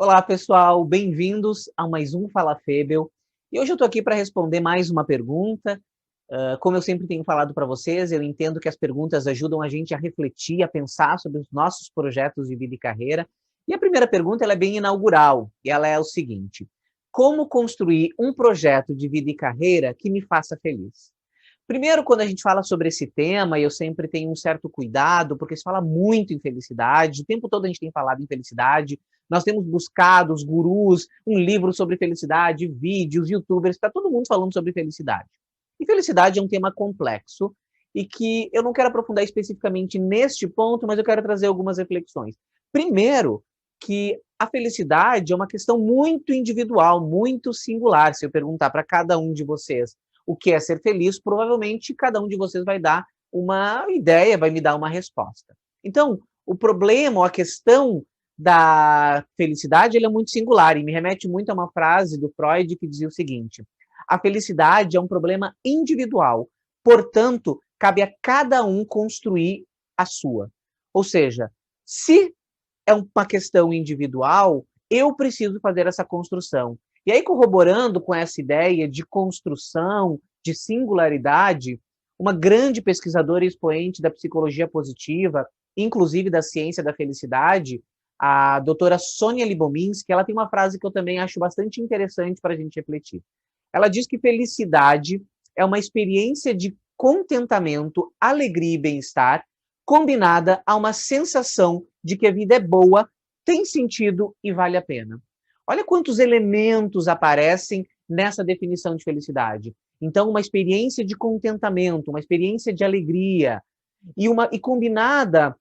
Olá, pessoal, bem-vindos a mais um Fala Febel. E hoje eu estou aqui para responder mais uma pergunta. Como eu sempre tenho falado para vocês, eu entendo que as perguntas ajudam a gente a refletir, a pensar sobre os nossos projetos de vida e carreira. E a primeira pergunta ela é bem inaugural, e ela é o seguinte: como construir um projeto de vida e carreira que me faça feliz? Primeiro, quando a gente fala sobre esse tema, eu sempre tenho um certo cuidado, porque se fala muito em felicidade, o tempo todo a gente tem falado em felicidade, nós temos buscado os gurus, um livro sobre felicidade, vídeos, youtubers, está todo mundo falando sobre felicidade. E felicidade é um tema complexo e que eu não quero aprofundar especificamente neste ponto, mas eu quero trazer algumas reflexões. Primeiro, que a felicidade é uma questão muito individual, muito singular. Se eu perguntar para cada um de vocês o que é ser feliz, provavelmente cada um de vocês vai dar uma ideia, vai me dar uma resposta. Então, o problema ou a questão da felicidade ele é muito singular e me remete muito a uma frase do Freud que dizia o seguinte: a felicidade é um problema individual, portanto, cabe a cada um construir a sua. Ou seja, se é uma questão individual, eu preciso fazer essa construção. E aí, corroborando com essa ideia de construção, de singularidade, uma grande pesquisadora e expoente da psicologia positiva, inclusive da ciência da felicidade, a doutora Sônia Libominski, ela tem uma frase que eu também acho bastante interessante para a gente refletir. Ela diz que felicidade é uma experiência de contentamento, alegria e bem-estar, combinada a uma sensação de que a vida é boa, tem sentido e vale a pena. Olha quantos elementos aparecem nessa definição de felicidade. Então, uma experiência de contentamento, uma experiência de alegria, e combinada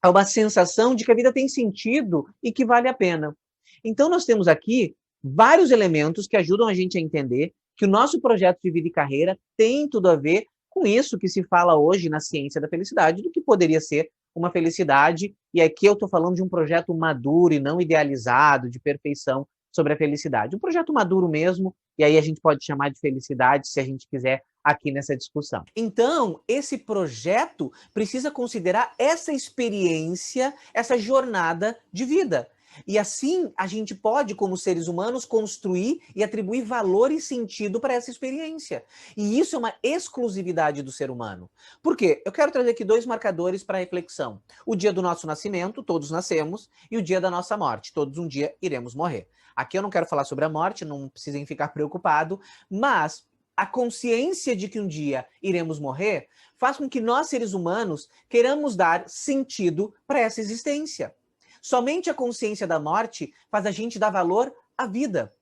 a uma sensação de que a vida tem sentido e que vale a pena. Então, nós temos aqui vários elementos que ajudam a gente a entender que o nosso projeto de vida e carreira tem tudo a ver com isso que se fala hoje na ciência da felicidade, do que poderia ser uma felicidade. E aqui eu estou falando de um projeto maduro e não idealizado, de perfeição sobre a felicidade. Um projeto maduro mesmo, e aí a gente pode chamar de felicidade se a gente quiser aqui nessa discussão. Então, esse projeto precisa considerar essa experiência, essa jornada de vida. E assim a gente pode, como seres humanos, construir e atribuir valor e sentido para essa experiência. E isso é uma exclusividade do ser humano. Por quê? Eu quero trazer aqui dois marcadores para reflexão. O dia do nosso nascimento, todos nascemos, e o dia da nossa morte, todos um dia iremos morrer. Aqui eu não quero falar sobre a morte, não precisem ficar preocupados, mas a consciência de que um dia iremos morrer faz com que nós, seres humanos, queiramos dar sentido para essa existência. Somente a consciência da morte faz a gente dar valor à vida.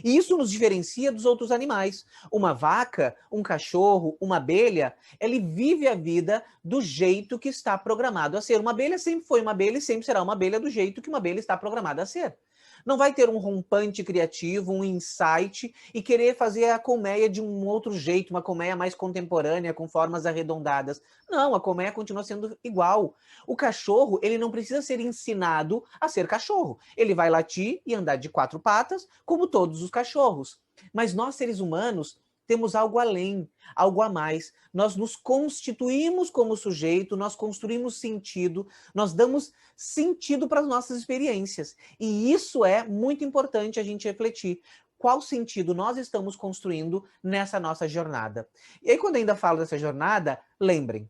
E isso nos diferencia dos outros animais. Uma vaca, um cachorro, uma abelha, ele vive a vida do jeito que está programado a ser. Uma abelha sempre foi uma abelha e sempre será uma abelha do jeito que uma abelha está programada a ser. Não vai ter um rompante criativo, um insight e querer fazer a colmeia de um outro jeito, uma colmeia mais contemporânea, com formas arredondadas. Não, a colmeia continua sendo igual. O cachorro, ele não precisa ser ensinado a ser cachorro. Ele vai latir e andar de quatro patas, como todos os cachorros. Mas nós, seres humanos, temos algo além, algo a mais. Nós nos constituímos como sujeito, nós construímos sentido, nós damos sentido para as nossas experiências. E isso é muito importante a gente refletir. Qual sentido nós estamos construindo nessa nossa jornada? E aí, quando ainda falo dessa jornada, lembrem,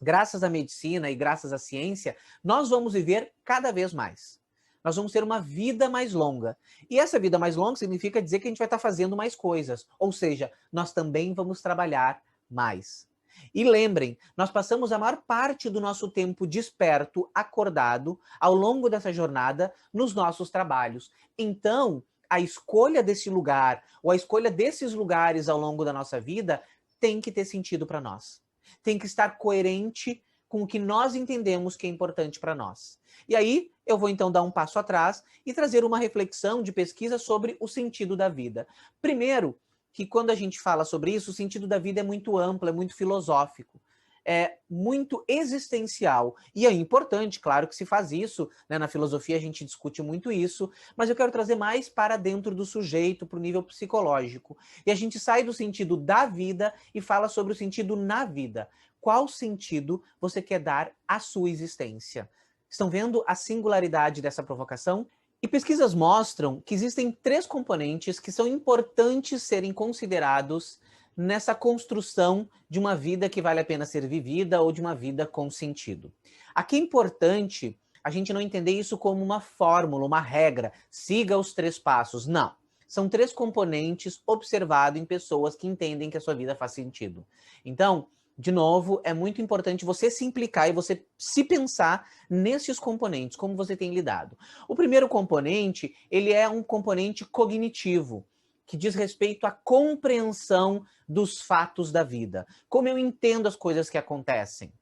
graças à medicina e graças à ciência, nós vamos viver cada vez mais. Nós vamos ter uma vida mais longa. E essa vida mais longa significa dizer que a gente vai estar fazendo mais coisas. Ou seja, nós também vamos trabalhar mais. E lembrem, nós passamos a maior parte do nosso tempo desperto, acordado, ao longo dessa jornada, nos nossos trabalhos. Então, a escolha desse lugar, ou a escolha desses lugares ao longo da nossa vida, tem que ter sentido para nós. Tem que estar coerente com o que nós entendemos que é importante para nós. E aí, eu vou então dar um passo atrás e trazer uma reflexão de pesquisa sobre o sentido da vida. Primeiro, que quando a gente fala sobre isso, o sentido da vida é muito amplo, é muito filosófico, é muito existencial. E é importante, claro que se faz isso, né? Na filosofia a gente discute muito isso, mas eu quero trazer mais para dentro do sujeito, para o nível psicológico. E a gente sai do sentido da vida e fala sobre o sentido na vida. Qual sentido você quer dar à sua existência? Estão vendo a singularidade dessa provocação? E pesquisas mostram que existem 3 componentes que são importantes serem considerados nessa construção de uma vida que vale a pena ser vivida ou de uma vida com sentido. Aqui é importante a gente não entender isso como uma fórmula, uma regra, siga os 3 passos. Não. São 3 componentes observados em pessoas que entendem que a sua vida faz sentido. Então, de novo, é muito importante você se implicar e você se pensar nesses componentes, como você tem lidado. O primeiro componente, ele é um componente cognitivo, que diz respeito à compreensão dos fatos da vida. Como eu entendo as coisas que acontecem.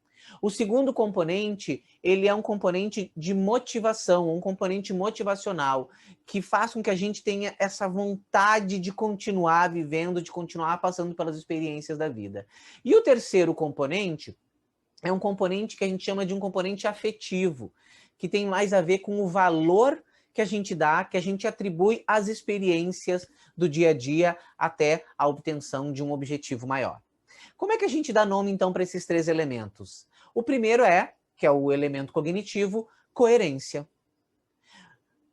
O segundo componente, ele é um componente de motivação, um componente motivacional, que faz com que a gente tenha essa vontade de continuar vivendo, de continuar passando pelas experiências da vida. E o terceiro componente é um componente que a gente chama de um componente afetivo, que tem mais a ver com o valor que a gente dá, que a gente atribui às experiências do dia a dia até a obtenção de um objetivo maior. Como é que a gente dá nome, então, para esses 3 elementos? O primeiro que é o elemento cognitivo, coerência.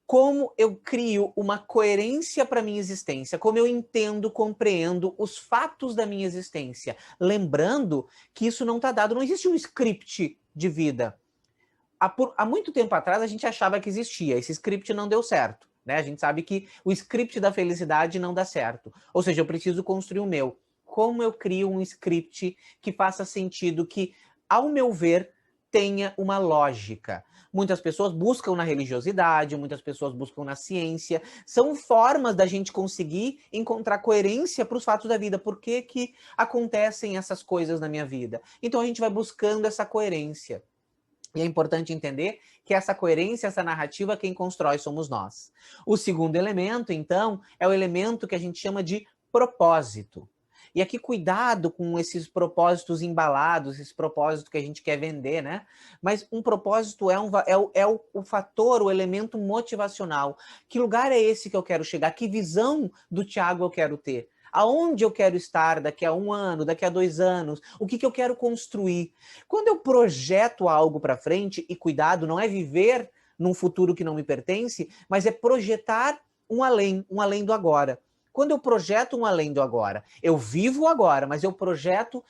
Como eu crio uma coerência para a minha existência, como eu entendo, compreendo os fatos da minha existência. Lembrando que isso não está dado, não existe um script de vida. Há muito tempo atrás a gente achava que existia, esse script não deu certo. Né? A gente sabe que o script da felicidade não dá certo. Ou seja, eu preciso construir o meu. Como eu crio um script que faça sentido, que, ao meu ver, tenha uma lógica. Muitas pessoas buscam na religiosidade, muitas pessoas buscam na ciência. São formas da gente conseguir encontrar coerência para os fatos da vida. Por que que acontecem essas coisas na minha vida? Então a gente vai buscando essa coerência. E é importante entender que essa coerência, essa narrativa, quem constrói somos nós. O segundo elemento, então, é o elemento que a gente chama de propósito. E aqui cuidado com esses propósitos embalados, esse propósito que a gente quer vender, né? Mas um propósito é o fator, o elemento motivacional. Que lugar é esse que eu quero chegar? Que visão do Thiago eu quero ter? Aonde eu quero estar daqui a 1 ano, daqui a 2 anos? O que eu quero construir? Quando eu projeto algo para frente, e cuidado, não é viver num futuro que não me pertence, mas é projetar um além do agora. Quando eu projeto um além do agora, eu vivo agora, mas eu projeto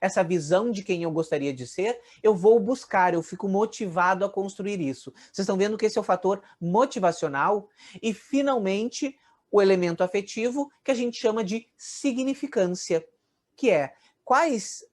essa visão de quem eu gostaria de ser, eu vou buscar, eu fico motivado a construir isso. Vocês estão vendo que esse é o fator motivacional? E, finalmente, o elemento afetivo, que a gente chama de significância, que é quais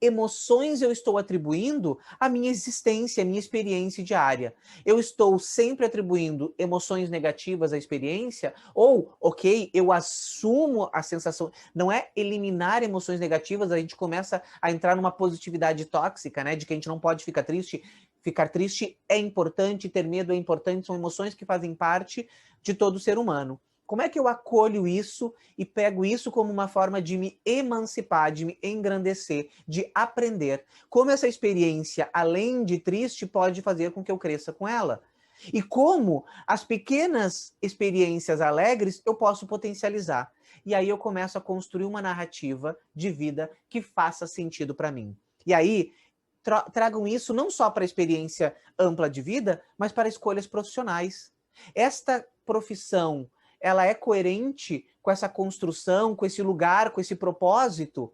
emoções eu estou atribuindo à minha existência, à minha experiência diária. Eu estou sempre atribuindo emoções negativas à experiência, ou, ok, eu assumo a sensação, não é eliminar emoções negativas, a gente começa a entrar numa positividade tóxica, né, de que a gente não pode ficar triste. Ficar triste é importante, ter medo é importante, são emoções que fazem parte de todo ser humano. Como é que eu acolho isso e pego isso como uma forma de me emancipar, de me engrandecer, de aprender? Como essa experiência, além de triste, pode fazer com que eu cresça com ela? E como as pequenas experiências alegres eu posso potencializar? E aí eu começo a construir uma narrativa de vida que faça sentido para mim. E aí, tragam isso não só para a experiência ampla de vida, mas para escolhas profissionais. Esta profissão, ela é coerente com essa construção, com esse lugar, com esse propósito?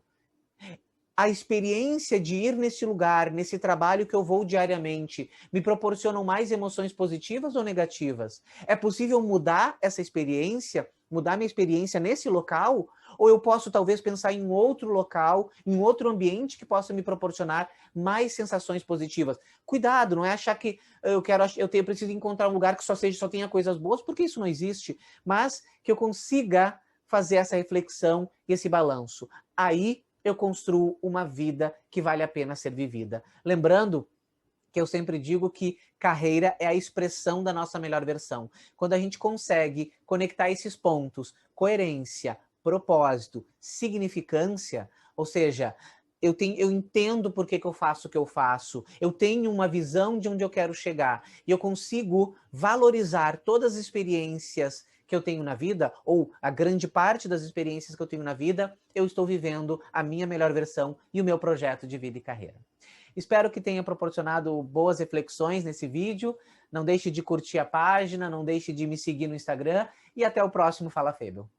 A experiência de ir nesse lugar, nesse trabalho que eu vou diariamente, me proporcionam mais emoções positivas ou negativas? É possível mudar essa experiência, mudar minha experiência nesse local? Ou eu posso talvez pensar em outro local, em outro ambiente que possa me proporcionar mais sensações positivas? Cuidado, não é achar que eu preciso encontrar um lugar que só tenha coisas boas, porque isso não existe, mas que eu consiga fazer essa reflexão e esse balanço. Aí eu construo uma vida que vale a pena ser vivida. Lembrando que eu sempre digo que carreira é a expressão da nossa melhor versão. Quando a gente consegue conectar esses pontos, coerência, propósito, significância, ou seja, eu entendo por que eu faço o que eu faço, eu tenho uma visão de onde eu quero chegar, e eu consigo valorizar todas as experiências que eu tenho na vida, ou a grande parte das experiências que eu tenho na vida, eu estou vivendo a minha melhor versão e o meu projeto de vida e carreira. Espero que tenha proporcionado boas reflexões nesse vídeo. Não deixe de curtir a página, não deixe de me seguir no Instagram e até o próximo Fala Febel.